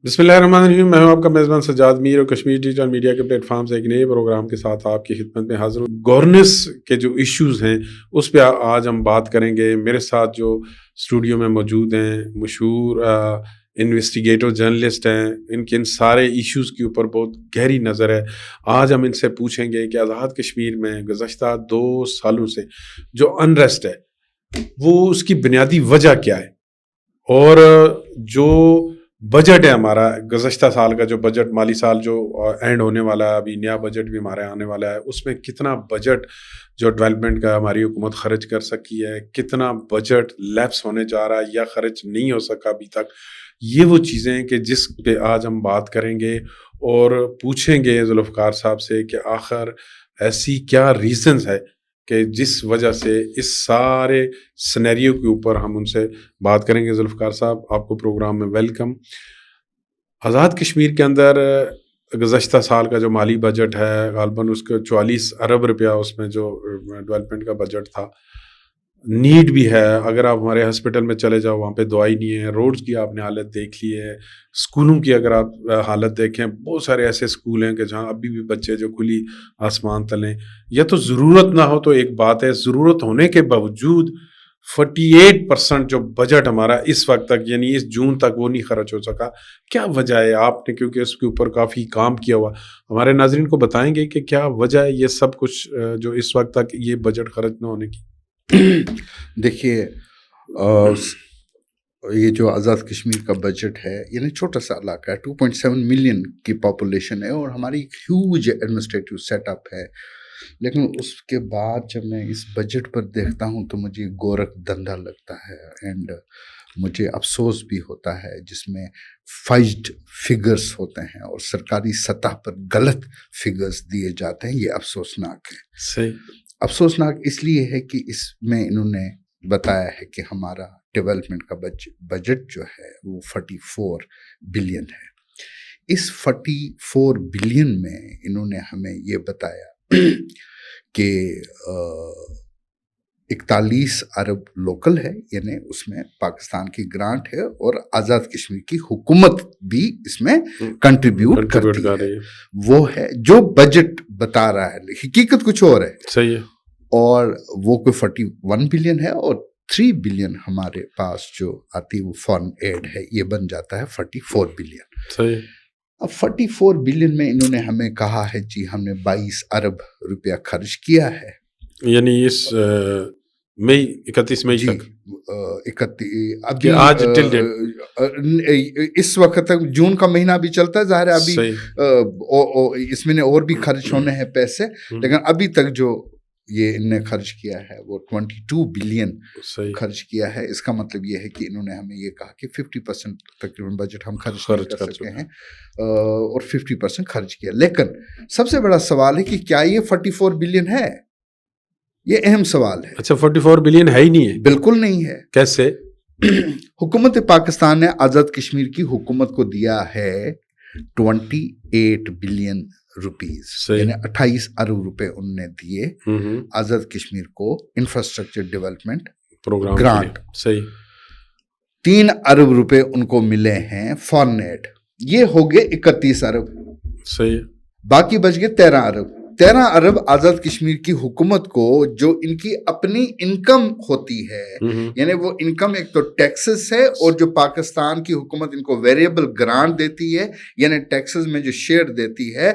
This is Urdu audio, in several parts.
بسم اللہ الرحمن الرحیم. میں ہوں آپ کا میزبان سجاد میر اور کشمیر ڈیجیٹل میڈیا کے پلیٹ فارم سے ایک نئے پروگرام کے ساتھ آپ کی خدمت میں حاضر ہوں. گورننس کے جو ایشوز ہیں اس پہ آج ہم بات کریں گے. میرے ساتھ جو اسٹوڈیو میں موجود ہیں مشہور انویسٹیگیٹر جرنلسٹ ہیں، ان سارے ایشوز کے اوپر بہت گہری نظر ہے. آج ہم ان سے پوچھیں گے کہ آزاد کشمیر میں گزشتہ 2 سالوں سے جو انریسٹ ہے وہ اس کی بنیادی وجہ کیا ہے، اور جو بجٹ ہے ہمارا گزشتہ سال کا، جو بجٹ مالی سال جو اینڈ ہونے والا ہے، ابھی نیا بجٹ بھی ہمارے آنے والا ہے، اس میں کتنا بجٹ جو ڈیولپمنٹ کا ہماری حکومت خرچ کر سکی ہے، کتنا بجٹ لیپس ہونے جا رہا ہے یا خرچ نہیں ہو سکا ابھی تک. یہ وہ چیزیں ہیں کہ جس پہ آج ہم بات کریں گے اور پوچھیں گے ذوالفقار صاحب سے کہ آخر ایسی کیا ریزنز ہے کہ جس وجہ سے اس سارے سنیریو کے اوپر ہم ان سے بات کریں گے. ذوالفقار صاحب، آپ کو پروگرام میں ویلکم. آزاد کشمیر کے اندر گزشتہ سال کا جو مالی بجٹ ہے غالباً اس کا 44 ارب روپیہ اس میں جو ڈیولپمنٹ کا بجٹ تھا. نیڈ بھی ہے، اگر آپ ہمارے ہاسپٹل میں چلے جاؤ وہاں پہ دوائی نہیں ہے. روڈز کی آپ نے حالت دیکھ لی ہے. اسکولوں کی اگر آپ حالت دیکھیں، بہت سارے ایسے اسکول ہیں کہ جہاں ابھی بھی بچے جو کھلی آسمان تلیں. یا تو ضرورت نہ ہو تو ایک بات ہے، ضرورت ہونے کے باوجود 48% جو بجٹ ہمارا اس وقت تک یعنی اس جون تک وہ نہیں خرچ ہو سکا. کیا وجہ ہے؟ آپ نے کیونکہ اس کے اوپر کافی کام کیا ہوا، ہمارے ناظرین کو بتائیں گے کہ کیا وجہ ہے یہ سب کچھ جو اس وقت تک یہ بجٹ خرچ نہ ہونے کی؟ دیکھیے، یہ جو آزاد کشمیر کا بجٹ ہے، یعنی چھوٹا سا علاقہ ہے، 2.7 ملین کی پاپولیشن ہے اور ہماری ایک ہیوج ایڈمنسٹریٹو سیٹ اپ ہے. لیکن اس کے بعد جب میں اس بجٹ پر دیکھتا ہوں تو مجھے گورکھ دھندا لگتا ہے، اینڈ مجھے افسوس بھی ہوتا ہے جس میں فائزڈ فگرز ہوتے ہیں اور سرکاری سطح پر غلط فگرز دیے جاتے ہیں. یہ افسوسناک ہے. صحیح. افسوسناک اس لیے ہے کہ اس میں انہوں نے بتایا ہے کہ ہمارا ڈیولپمنٹ کا بجٹ جو ہے وہ 44 بلین ہے. اس 44 بلین میں انہوں نے ہمیں یہ بتایا کہ 41 ارب لوکل ہے، یعنی اس میں پاکستان کی گرانٹ ہے اور آزاد کشمیر کی حکومت بھی اس میں کنٹریبیوٹ کرتی ہے. وہ ہے جو بجٹ بتا رہا ہے، حقیقت کچھ اور ہے. صحیح ہے. اور وہ کوئی 41 بلین ہے اور 3 بلین ہمارے پاس جو آتی ہے وہ فارن ایڈ ہے. یہ بن جاتا ہے 44 بلین. صحیح. اب 44 بلین میں انہوں نے ہمیں کہا ہے جی ہم نے 22 ارب روپیہ خرچ کیا ہے، یعنی اس 31 مئی تک. ابھی آج اس وقت تک جون کا مہینہ بھی چلتا ہے، ظاہر ہے ابھی اس میں اور بھی خرچ ہونے ہیں پیسے، لیکن ابھی تک جو یہ ان نے خرچ کیا ہے وہ 22 بلین خرچ کیا ہے. اس کا مطلب یہ ہے کہ انہوں نے ہمیں یہ کہا کہ 50% تقریباً بجٹ ہم خرچ کر سکے ہیں اور 50% خرچ کیا. لیکن سب سے بڑا سوال ہے کہ کیا یہ 44 بلین ہے؟ یہ اہم سوال ہے. اچھا، 44 بلین ہے ہی نہیں ہے؟ بالکل نہیں ہے. کیسے؟ حکومت پاکستان نے آزاد کشمیر کی حکومت کو دیا ہے 28 بلین روپیز، یعنی 28 ارب روپے انہوں نے دیے آزاد کشمیر کو انفراسٹرکچر ڈیولپمنٹ پروگرام گرانٹ. صحیح. 3 ارب روپے ان کو ملے ہیں فارن ایڈ. یہ ہو گئے 31 ارب. صحیح. باقی بچ گئے 13 ارب. 13 ارب آزاد کشمیر کی حکومت کو جو ان کی اپنی انکم ہوتی ہے، یعنی وہ انکم ایک تو ٹیکسز ہے اور جو پاکستان کی حکومت ان کو ویریبل گرانٹ دیتی ہے، یعنی ٹیکسز میں جو شیئر دیتی ہے،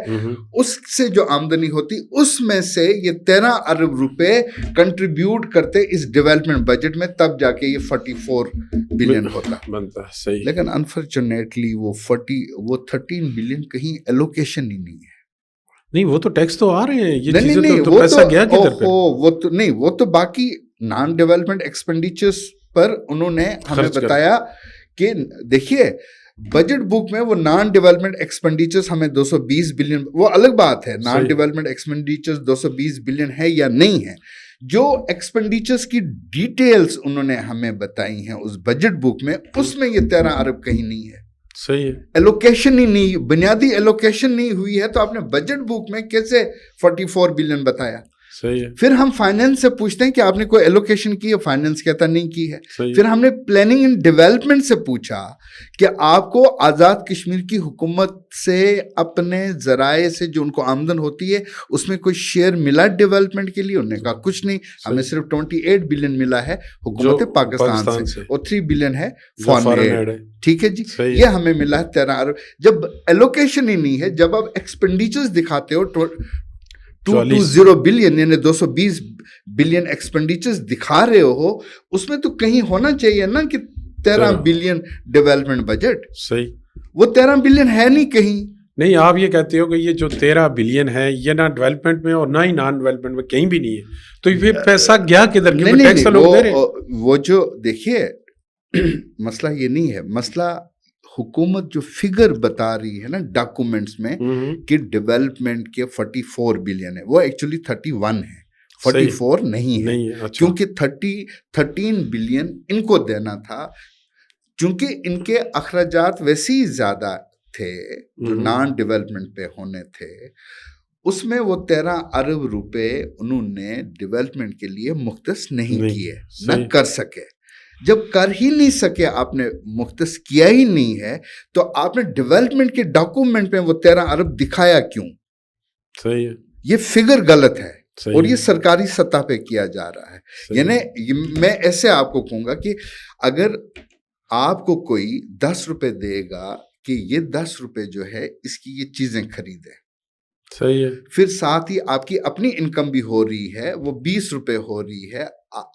اس سے جو آمدنی ہوتی اس میں سے یہ 13 ارب روپے کنٹریبیوٹ کرتے اس ڈیولپمنٹ بجٹ میں، تب جا کے یہ 44 بلین ہوتا. صحیح. لیکن انفارچونیٹلی وہ 13 بلین کہیں ایلوکیشن ہی نہیں ہے. نہیں، وہ تو ٹیکس تو آ رہے ہیں، یہ نہیں چیزیں تو پیسہ گیا کدھر پہ؟ وہ تو نہیں، وہ تو باقی نان ڈیولپمنٹ ایکسپینڈیچرز پر انہوں نے ہمیں بتایا کہ دیکھیے بجٹ بک میں وہ نان ڈیولپمنٹ ایکسپینڈیچرز ہمیں 220 بلین، وہ الگ بات ہے نان ڈیولپمنٹ ایکسپینڈیچرز 220 بلین ہے یا نہیں ہے. جو ایکسپینڈیچرز کی ڈیٹیلز انہوں نے ہمیں بتائی ہیں اس بجٹ بک میں، اس میں یہ 13 ارب کہیں نہیں ہے. صحیح ہے. ایلوکیشن ہی نہیں، بنیادی ایلوکیشن نہیں ہوئی ہے، تو آپ نے بجٹ بک میں کیسے 44 بلین بتایا؟ صحیح ہے. پھر ہم فائنینس سے پوچھتے ہیں کہ آپ نے کوئی ایلوکیشن کی ہے, فائنینس کہتا نہیں کی ہے. صحیح. پھر ہم نے پلاننگ اینڈ ڈیولپمنٹ سے پوچھا کہ آپ کو آزاد کشمیر کی حکومت سے اپنے ذرائع سے جو ان کو آمدن ہوتی ہے اس میں کوئی شیئر ملا ڈیولپمنٹ کے لیے؟ انہوں نے کہا کچھ نہیں, ہمیں صرف 28 بلین ملا ہے حکومت پاکستان سے اور 3 بلین ہے فارن ایڈ. ٹھیک ہے جی, یہ ہمیں ملا ہے 13 ارب. جب ایلوکیشن ہی نہیں ہے, جب آپ ایکسپینڈیچرز دکھاتے ہو 220 بلین یعنی 220 بلین ایکسپینڈیچرز دکھا رہے ہو, اس میں تو کہیں ہونا چاہیے نا کہ 13 بلین ڈیولپمنٹ بجٹ. صحیح, وہ 13 بلین ہے نہیں کہیں. نہیں, آپ یہ کہتے ہو کہ یہ جو 13 بلین ہے یہ نہ ڈیولپمنٹ میں اور نہ ہی نان ڈیولپمنٹ میں کہیں بھی نہیں ہے, تو یہ پیسہ گیا کدھر؟ کیونکہ ٹیکس لوگ دے رہے ہیں. وہ جو دیکھیے مسئلہ یہ نہیں ہے, مسئلہ حکومت جو فگر بتا رہی ہے نا ڈاکومنٹس میں کہ ڈیولپمنٹ کے 44 بلین ہے, وہ ایکچولی 31 ہے, 44 نہیں ہے. کیونکہ 13 بلین ان کو دینا تھا, چونکہ ان کے اخراجات ویسے ہی زیادہ تھے جو نان ڈیولپمنٹ پہ ہونے تھے. اس میں وہ 13 ارب روپے انہوں نے ڈیولپمنٹ کے لیے مختص نہیں کیے, نہ کر سکے. جب کر ہی نہیں سکے, آپ نے مختص کیا ہی نہیں ہے, تو آپ نے ڈیولپمنٹ کے ڈاکومنٹ میں وہ 13 ارب دکھایا کیوں؟ صحیح ہے, یہ فگر غلط ہے اور یہ سرکاری سطح پہ کیا جا رہا ہے. یعنی میں ایسے آپ کو کہوں گا کہ اگر آپ کو کوئی 10 روپے دے گا کہ یہ 10 روپے جو ہے اس کی یہ چیزیں خریدیں, صحیح ہے, پھر ساتھ ہی آپ کی اپنی انکم بھی ہو رہی ہے, وہ 20 روپے ہو رہی ہے,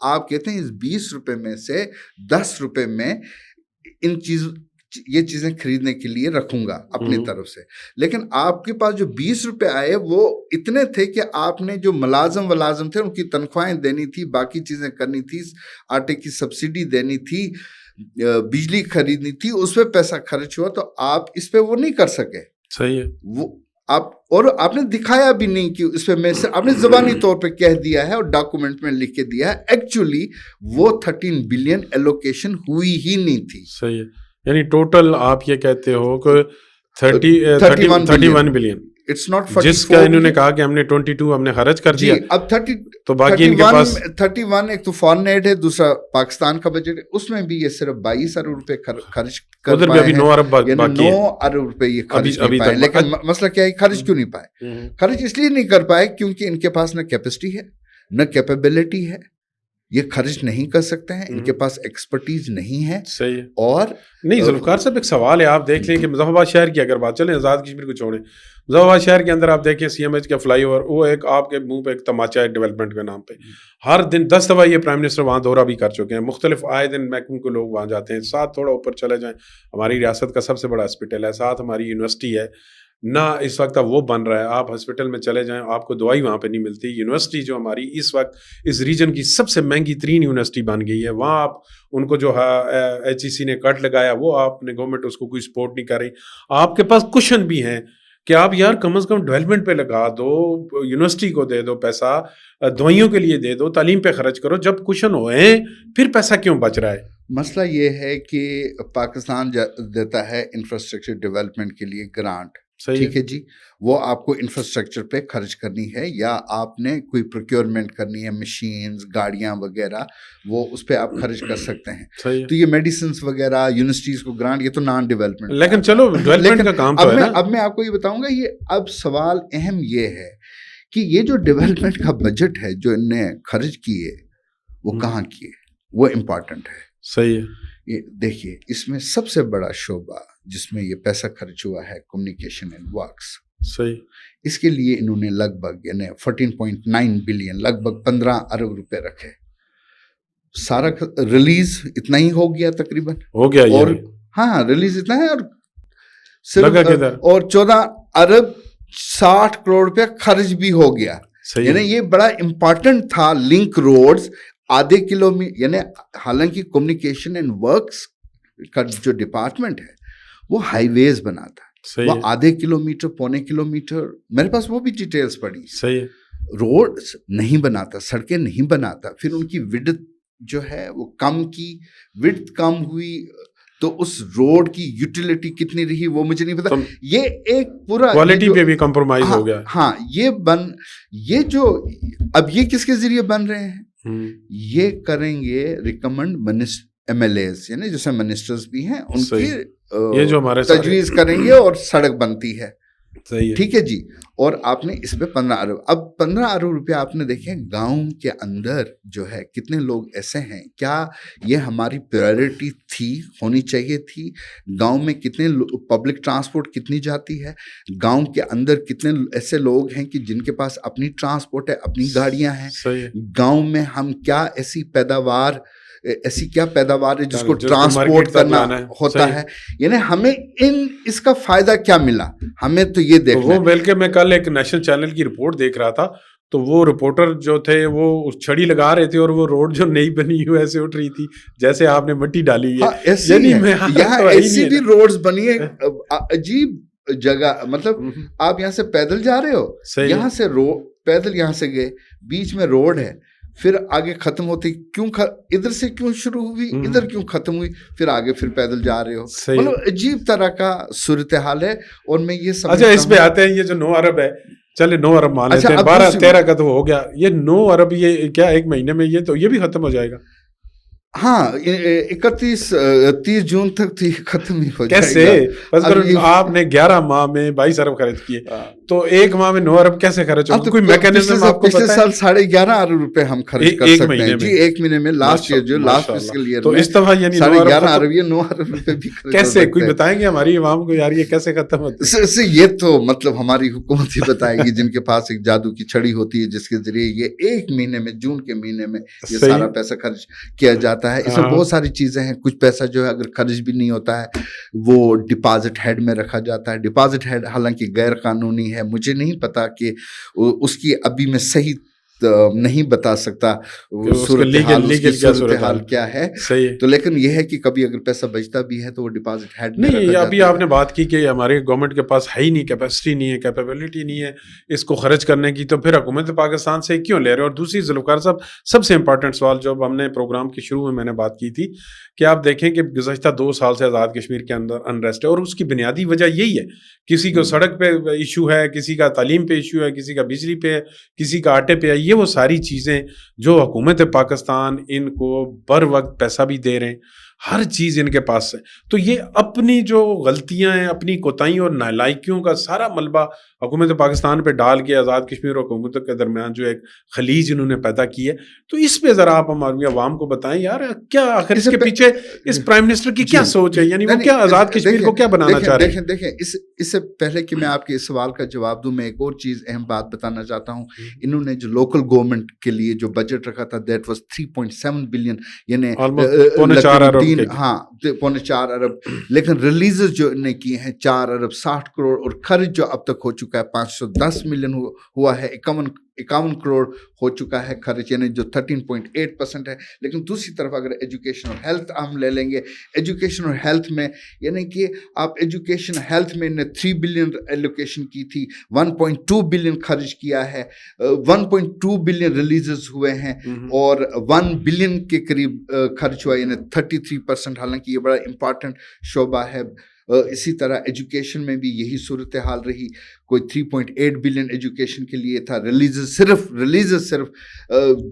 آپ کہتے ہیں اس 20 روپے میں سے 10 روپے میں یہ چیزیں خریدنے کے لیے رکھوں گا اپنی طرف سے. لیکن آپ کے پاس جو 20 روپے آئے وہ اتنے تھے کہ آپ نے جو ملازم تھے ان کی تنخواہیں دینی تھی, باقی چیزیں کرنی تھی, آٹے کی سبسڈی دینی تھی, بجلی خریدنی تھی, اس پہ پیسہ خرچ ہوا, تو آپ اس پہ وہ نہیں کر سکے. صحیح ہے, وہ آپ نے دکھایا بھی نہیں کہ اس پہ میں سے آپ نے زبانی طور پہ کہہ دیا ہے اور ڈاکومنٹ میں لکھ کے دیا ہے, ایکچولی وہ 13 بلین ایلوکیشن ہوئی ہی نہیں تھی. صحیح ہے, یعنی ٹوٹل آپ یہ کہتے ہو کہ 31 بلین اٹس ناٹ, جس کا انہوں نے کہا کہ ہم نے 22 ہم نے خرچ کر دیا. اب 30 تو باقی ان کے پاس 31 ایک تو فارن ایڈ ہے, دوسرا پاکستان کا بجٹ ہے, اس میں بھی یہ صرف 22 ارب روپے خرچ کر پائے ہیں. 9 ارب باقی ہے, 9 ارب روپے یہ خرچ نہیں پائے. لیکن مسئلہ کیا ہے, خرچ کیوں نہیں پائے؟ خرچ اس لیے نہیں کر پائے کیونکہ ان کے پاس نہ کیپیسٹی ہے نہ کیپیبلٹی ہے, یہ خرچ نہیں کر سکتے ہیں, ان کے پاس ایکسپرٹیز نہیں ہے. صحیح ہے, اور نہیں ذوالفقار صاحب ایک سوال ہے, آپ دیکھ لیں کہ مظفر آباد شہر کی اگر بات چلیں, آزاد کشمیر کو چھوڑیں, مظفر آباد شہر کے اندر آپ دیکھیں سی ایم ایچ کا فلائی اوور, وہ ایک آپ کے منہ پہ ایک تماچا ہے ڈیولپمنٹ کے نام پہ. ہر دن 10 دفعہ یہ پرائم منسٹر وہاں دورہ بھی کر چکے ہیں, مختلف آئے دن محکموں کے لوگ وہاں جاتے ہیں. ساتھ تھوڑا اوپر چلے جائیں, ہماری ریاست کا سب سے بڑا ہاسپٹل ہے, ساتھ ہماری یونیورسٹی ہے, نہ اس وقت وہ بن رہا ہے. آپ ہاسپٹل میں چلے جائیں, آپ کو دوائی وہاں پہ نہیں ملتی. یونیورسٹی جو ہماری اس وقت اس ریجن کی سب سے مہنگی ترین یونیورسٹی بن گئی ہے, وہاں آپ ان کو جو ایچ ای سی نے کٹ لگایا, وہ آپ نے گورنمنٹ اس کو کوئی سپورٹ نہیں کر رہی. آپ کے پاس کوشن بھی ہیں کہ آپ یار کم از کم ڈیولپمنٹ پہ لگا دو, یونیورسٹی کو دے دو پیسہ, دوائیوں کے لیے دے دو, تعلیم پہ خرچ کرو. جب کوشن ہوئے پھر پیسہ کیوں بچ رہا ہے؟ مسئلہ یہ ہے کہ پاکستان دیتا ہے انفراسٹرکچر ڈیولپمنٹ کے لیے گرانٹ, ٹھیک ہے جی, وہ آپ کو انفراسٹرکچر پہ خرچ کرنی ہے یا آپ نے کوئی پروکیورمنٹ کرنی ہے, مشینز, گاڑیاں وغیرہ, وہ اس پہ آپ خرچ کر سکتے ہیں. تو یہ میڈیسنس وغیرہ یونیورسٹیز کو گرانٹ, یہ تو نان ڈیولپمنٹ. لیکن چلو ڈیولپمنٹ کا کام تو ہے نا. اب میں آپ کو یہ بتاؤں گا, یہ اب سوال اہم یہ ہے کہ یہ جو ڈیولپمنٹ کا بجٹ ہے جو ان نے خرچ کیے وہ کہاں کیے, وہ امپورٹنٹ ہے. صحیح ہے, یہ دیکھیے اس میں سب سے بڑا شعبہ جس میں یہ پیسہ خرچ ہوا ہے کمیونیکیشن اینڈ ورکس. صحیح, اس کے لیے انہوں نے لگ بھگ یعنی 14.9 بلین لگ بھگ 15 ارب روپے رکھے. سارا ریلیز اتنا ہی ہو گیا تقریباً, ہو گیا, اور ہاں ریلیز اتنا ہے, اور صرف اور 14 ارب 60 کروڑ روپے خرچ بھی ہو گیا. یعنی یہ بڑا امپورٹنٹ تھا. لنک روڈز آدھے کلومیٹر, یعنی حالانکہ کمیونیکیشن اینڈ ورکس کا جو ڈپارٹمنٹ ہے وہ ہائی ویز بناتا ہے, وہ آدھے کلومیٹر پونے کلومیٹر, میرے پاس وہ بھی ڈیٹیلز پڑی. صحیح, روڈ نہیں بناتا, سڑکیں نہیں بناتا. پھر ان کی وڈت جو ہے وہ کم کی, وڈت کم ہوئی, تو اس روڈ کی یوٹیلیٹی کتنی رہی وہ مجھے نہیں پتا. یہ ایک پورا کوالٹی پہ بھی کمپرومائز ہو گیا. ہاں یہ جو اب یہ کس کے ذریعے بن رہے ہیں, یہ کریں گے ریکمنڈ ایم ایل ایز, یعنی جیسے منسٹرز بھی ہیں ان کی یہ جو ہمارے تجویز کریں گے اور سڑک بنتی ہے. ٹھیک ہے جی. اور آپ نے اس پہ 15 ارب, اب 15 ارب روپیہ آپ نے دیکھیں گاؤں کے اندر جو ہے کتنے لوگ ایسے ہیں, کیا یہ ہماری پرائرٹی تھی, ہونی چاہیے تھی؟ گاؤں میں کتنے پبلک ٹرانسپورٹ کتنی جاتی ہے, گاؤں کے اندر کتنے ایسے لوگ ہیں کہ جن کے پاس اپنی ٹرانسپورٹ ہے, اپنی گاڑیاں ہیں. گاؤں میں ہم کیا ایسی پیداوار ہے جس کو ٹرانسپورٹ کرنا ہوتا ہے, یعنی ہمیں اس کا فائدہ کیا ملا, ہمیں تو یہ دیکھنا ہے. وہ بلکہ میں کل ایک نیشنل چینل کی رپورٹ دیکھ رہا تھا, تو وہ رپورٹر جو تھے وہ چھڑی لگا رہے تھے اور وہ روڈ جو نئی بنی ہوئی ایسے اٹھ رہی تھی جیسے آپ نے مٹی ڈالی ہوئی ہے. یہاں ایسی بھی روڈز بنی ہے عجیب جگہ, مطلب آپ یہاں سے پیدل جا رہے ہو, یہاں سے پیدل یہاں سے گئے, بیچ میں روڈ ہے, پھر آگے ختم ہوتی, ادھر سے کیوں شروع ہوئی, ادھر کیوں ختم ہوئی, پھر آگے پھر پیدل جا رہے ہو. مطلب عجیب طرح کا صورتحال ہے. اور میں یہ سمجھتا ہوں, اچھا اس پہ آتے ہیں, یہ جو 9 ارب ہے, چلے 9 ارب مان لیتے ہیں, 12-13 کا تو ہو گیا, یہ 9 ارب یہ کیا ایک مہینے میں یہ تو یہ بھی ختم ہو جائے گا؟ ہاں 30 جون تک تو یہ ختم ہی ہو جائے گا. کیسے؟ آپ نے 11 ماہ میں 22 ارب خرچ کیے, تو ایک ماہ میں 9 ارب کیسے خرچ ہوگا؟ کوئی میکینزم آپ کو پتہ ہے؟ پچھلے سال 11.5 ارب روپے ہم خرچ کر سکتے ہیں جی ایک مہینے میں. لاسٹ ایئر جو لاسٹ فسکل ایئر تو اس دفعہ یعنی 11.5 ارب, یہ 9 ارب روپے بھی کیسے, کوئی بتائیں گے ہماری عوام کو یار یہ کیسے ختم ہوتا ہے؟ یہ تو مطلب ہماری حکومت ہی بتائے گی, جن کے پاس ایک جادو کی چھڑی ہوتی ہے جس کے ذریعے یہ ایک مہینے میں, جون کے مہینے میں یہ سارا پیسہ خرچ کیا جاتا ہے. اس میں بہت ساری چیزیں ہیں. کچھ پیسہ جو ہے اگر خرچ بھی نہیں ہوتا ہے وہ ڈپازٹ ہیڈ میں رکھا جاتا ہے. ڈپازٹ ہیڈ حالانکہ غیر قانونی ہے, مجھے نہیں پتا کہ اس کی ابھی میں صحیح نہیں بتا سکتا صورتحال کیا ہے. تو لیکن یہ ہے کہ کبھی اگر پیسہ بچتا بھی ہے تو وہ ڈپازٹ ہیڈ میں نہیں. ابھی آپ نے بات کی کہ ہمارے گورنمنٹ کے پاس ہے ہی نہیں, کیپیسٹی نہیں ہے, کیپیبلٹی نہیں ہے اس کو خرچ کرنے کی, تو پھر حکومت پاکستان سے کیوں لے رہے؟ اور دوسری ذوالفقار صاحب, سب سے امپورٹنٹ سوال جو ہم نے پروگرام کے شروع میں نے بات کی تھی کہ آپ دیکھیں کہ گزشتہ 2 سال سے آزاد کشمیر کے اندر انریسٹ ہے, اور اس کی بنیادی وجہ یہی ہے, کسی کو سڑک پہ ایشو ہے, کسی کا تعلیم پہ ایشو ہے, کسی کا بجلی پہ ہے, کسی کا آٹے پہ ہے. یہ وہ ساری چیزیں جو حکومت پاکستان ان کو بر وقت پیسہ بھی دے رہے ہیں, ہر چیز ان کے پاس ہے. تو یہ اپنی جو غلطیاں ہیں, اپنی کوتاہیوں اور نالائکیوں کا سارا ملبہ حکومت پاکستان پہ ڈال کے آزاد کشمیر اور حکومت کے درمیان جو ایک خلیج انہوں نے پیدا کی ہے, تو اس پہ ذرا آپ ہماری عوام کو بتائیں یار کیا آخر اس کے پیچھے اس پرائم منسٹر کی کیا سوچ ہے, یعنی وہ کیا آزاد کشمیر کو کیا بنانا چاہ رہے ہیں؟ دیکھیں اس سے پہلے کہ میں آپ کے اس سوال کا جواب دوں, میں ایک اور چیز اہم بات بتانا چاہتا ہوں. انہوں نے جو لوکل گورنمنٹ کے لیے جو بجٹ رکھا تھا دیٹ واز 3.7 بلین, یعنی 4.5 ارب. ہاں 4.5 ارب, لیکن ریلیزز جو نے کیے ہیں 4 ارب 60 کروڑ, اور خرچ جو اب تک ہو چکا ہے 510 ملین ہوا ہے, 51 کروڑ ہو چکا ہے خرچ, یعنی جو 13.8% ہے. لیکن دوسری طرف اگر ایجوکیشن اور ہیلتھ ہم لے لیں گے, ایجوکیشن اور ہیلتھ میں یعنی کہ آپ ایجوکیشن ہیلتھ میں نے 3 بلین ایلوکیشن کی تھی, 1.2 بلین خرچ کیا ہے, 1.2 بلین ریلیزز ہوئے ہیں, اور 1 بلین کے قریب خرچ ہوا, یعنی 33%. حالانکہ یہ بڑا امپارٹنٹ شعبہ ہے. اسی طرح ایجوکیشن میں بھی یہی صورتحال رہی, کوئی 3.8 بلین ایجوکیشن کے لیے تھا, ریلیزز صرف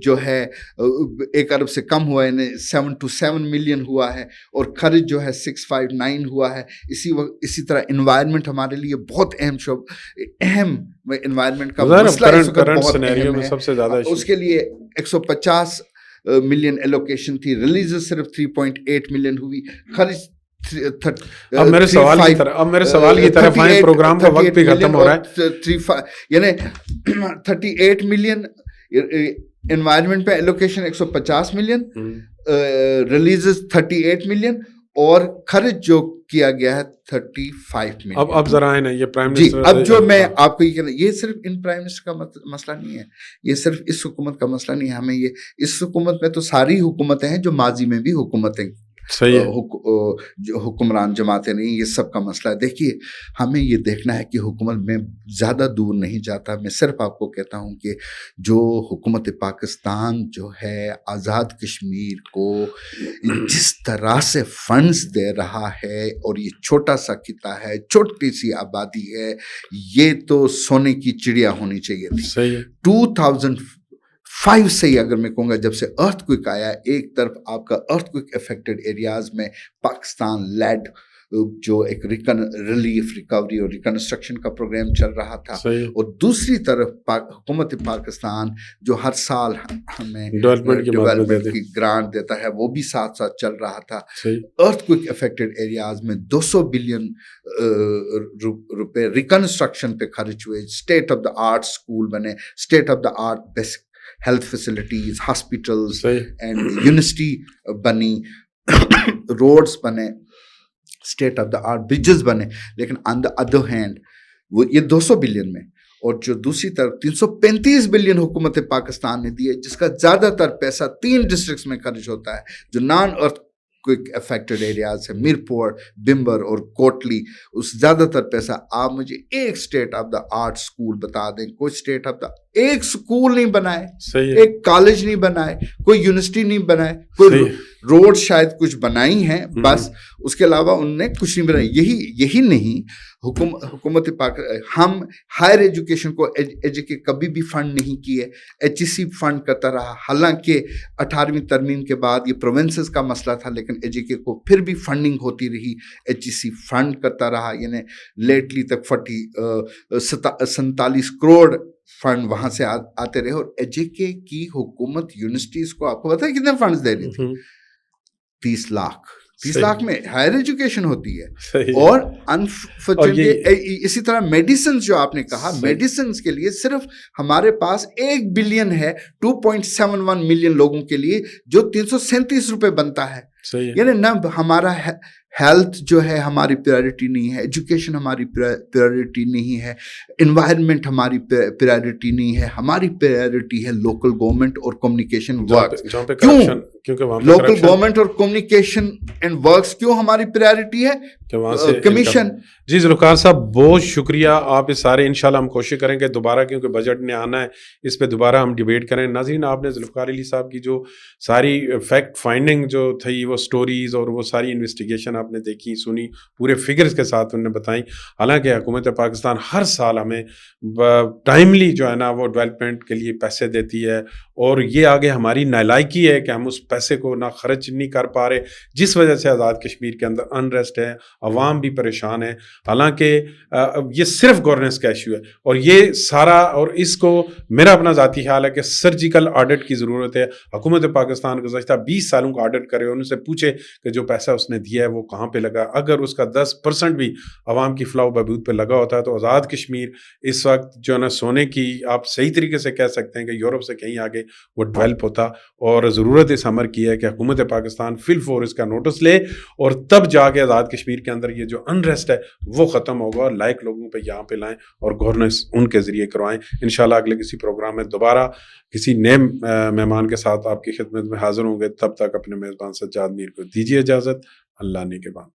جو ہے 1 ارب سے کم ہوا, یعنی 7 to 7 ملین ہوا ہے, اور خرچ جو ہے 659 ہوا ہے. اسی طرح انوائرمنٹ ہمارے لیے بہت اہم انوائرمنٹ کا مسئلہ بہت اہم ہے, اس کے لیے 150 ملین ایلوکیشن تھی, ریلیزز صرف 3.8 ملین ہوئی, خرچ اب میرے سوال کی طرف آئیں, پروگرام کا وقت بھی ختم ہو رہا ہے. یعنی 38 ملین انوائرمنٹ پہ ایلوکیشن, 150 ملین, ریلیزز 38 ملین, اور خرچ جو کیا گیا ہے 35 ملین. اب ذرا ہے نا یہ پرائم منسٹر, اب جو میں آپ کو یہ کہنا, یہ صرف ان پرائم منسٹر کا مسئلہ نہیں ہے, یہ صرف اس حکومت کا مسئلہ نہیں ہے. ہمیں یہ اس حکومت میں تو ساری حکومتیں ہیں جو ماضی میں بھی حکومتیں صحیح ہے. جو حکمران جماعتیں نہیں، یہ سب کا مسئلہ ہے. دیکھیے ہمیں یہ دیکھنا ہے کہ حکومت میں زیادہ دور نہیں جاتا، میں صرف آپ کو کہتا ہوں کہ جو حکومت پاکستان جو ہے آزاد کشمیر کو جس طرح سے فنڈز دے رہا ہے، اور یہ چھوٹا سا خطہ ہے، چھوٹی سی آبادی ہے، یہ تو سونے کی چڑیا ہونی چاہیے تھی. صحیح ہے. 2005 سے ہی اگر میں کہوں گا، جب سے ارتھ کوئک آیا، ایک طرف آپ کا ارتھ کوئک افیکٹڈ ایریاز میں پاکستان لیڈ جو ایک ریلیف، ریکوری اور ریکنسٹرکشن کا پروگرام چل رہا تھا، صحیح. اور دوسری طرف حکومت پاکستان جو ہر سال ہمیں ڈیولپمنٹ کی گرانٹ دیتا ہے، وہ بھی ساتھ ساتھ چل رہا تھا. صحیح. ارتھ کوئک افیکٹڈ ایریاز میں 200 بلین روپے ریکنسٹرکشن پہ خرچ ہوئے. State of the art school بنے، state of the art basic health facilities, hospitals and university بنی، روڈز بنے، state of the art bridges بنے. لیکن آن دا ادر ہینڈ وہ یہ 200 بلین میں، اور جو دوسری طرف 335 بلین حکومت پاکستان نے دی ہے، جس کا زیادہ تر پیسہ 3 ڈسٹرکٹس میں خرچ ہوتا ہے جو نان ارتھ کوئک افیکٹڈ ایریاز ہے، میرپور، بمبر اور کوٹلی. اس زیادہ تر پیسہ، آپ مجھے ایک state of the art school بتا دیں، کوئی اسٹیٹ آف دا ایک اسکول نہیں بنائے، ایک کالج نہیں بنائے، کوئی یونیورسٹی نہیں بنائے، کوئی روڈ شاید کچھ بنائی ہیں بس، اس کے علاوہ انہوں نے کچھ نہیں بنائی. یہی نہیں حکومت ہم ہائر ایجوکیشن کو کبھی بھی فنڈ نہیں کیے، HEC فنڈ کرتا رہا. حالانکہ 18ویں ترمیم کے بعد یہ پروونسز کا مسئلہ تھا، لیکن HEC کو پھر بھی فنڈنگ ہوتی رہی. HEC فنڈ کرتا رہا، یعنی لیٹلی تک 47 کروڑ فنڈ وہاں سے آتے رہے. اور HEC کی حکومت یونیورسٹیز کو، آپ کو پتا ہے کتنے فنڈز دے رہی تھی؟ 30 لاکھ میں ہائر ایجوکیشن ہوتی ہے. اور انفارچونیٹلی اسی طرح میڈیسنز جو آپ نے کہا، میڈیسنز کے لیے صرف ہمارے پاس 1 بلین ہے 2.71 ملین لوگوں کے لیے، جو 337 روپے بنتا ہے. یعنی نہ ہمارا ہیلتھ جو ہے ہماری پریورٹی نہیں ہے، ایجوکیشن ہماری پریورٹی نہیں ہے، انوائرمنٹ ہماری پریورٹی نہیں ہے. ہماری پریورٹی ہے لوکل گورنمنٹ اور کمیونیکیشن ورکس. کیوں لوکل گورنمنٹ اور کمیونیکیشن اینڈ ورکس کیوں ہماری پریورٹی ہے؟ کمیشن. جی ذوالفقار صاحب بہت شکریہ. آپ اس سارے انشاءاللہ ہم کوشش کریں کہ دوبارہ، کیونکہ بجٹ نے آنا ہے، اس پہ دوبارہ ہم ڈیبیٹ کریں. ناظرین، آپ نے ذوالفقار علی صاحب کی جو ساری فیکٹ فائنڈنگ جو تھی، وہ سٹوریز اور وہ ساری انویسٹیگیشن آپ نے دیکھی، سنی، پورے فگرز کے ساتھ انہوں نے بتائیں. حالانکہ حکومت پاکستان ہر سال ہمیں ٹائملی جو ہے نا وہ ڈیولپمنٹ کے لیے پیسے دیتی ہے، اور یہ آگے ہماری نالائکی ہے کہ ہم اس پیسے کو نہ خرچ نہیں کر پا رہے، جس وجہ سے آزاد کشمیر کے اندر انریسٹ ہے، عوام بھی پریشان ہے. حالانکہ یہ صرف گورننس کا ایشو ہے، اور یہ سارا، اور اس کو میرا اپنا ذاتی خیال ہے کہ سرجیکل آڈٹ کی ضرورت ہے. حکومت پاکستان گزشتہ 20 سالوں کا آڈٹ کرے، ان سے پوچھے کہ جو پیسہ اس نے دیا ہے وہ کہاں پہ لگا. اگر اس کا 10% بھی عوام کی فلاح و بہبود پہ لگا ہوتا ہے تو آزاد کشمیر اس وقت جو ہے نا سونے کی، آپ صحیح طریقے سے کہہ سکتے ہیں کہ یورپ سے کہیں آگے وہ ڈیولپ ہوتا. اور ضرورت اس امر کی ہے کہ حکومت پاکستان فی الفور اس کا نوٹس لے، اور تب جا کے آزاد کشمیر کے اندر یہ جو انریسٹ ہے وہ ختم ہوگا، اور لائق لوگوں پہ یہاں پہ لائیں اور گورننس ان کے ذریعے کروائیں. انشاءاللہ اگلے کسی پروگرام میں دوبارہ کسی نئے مہمان کے ساتھ آپ کی خدمت میں حاضر ہوں گے. تب تک اپنے میزبان سجاد میر کو دیجیے اجازت. اللہ نے کے بعد.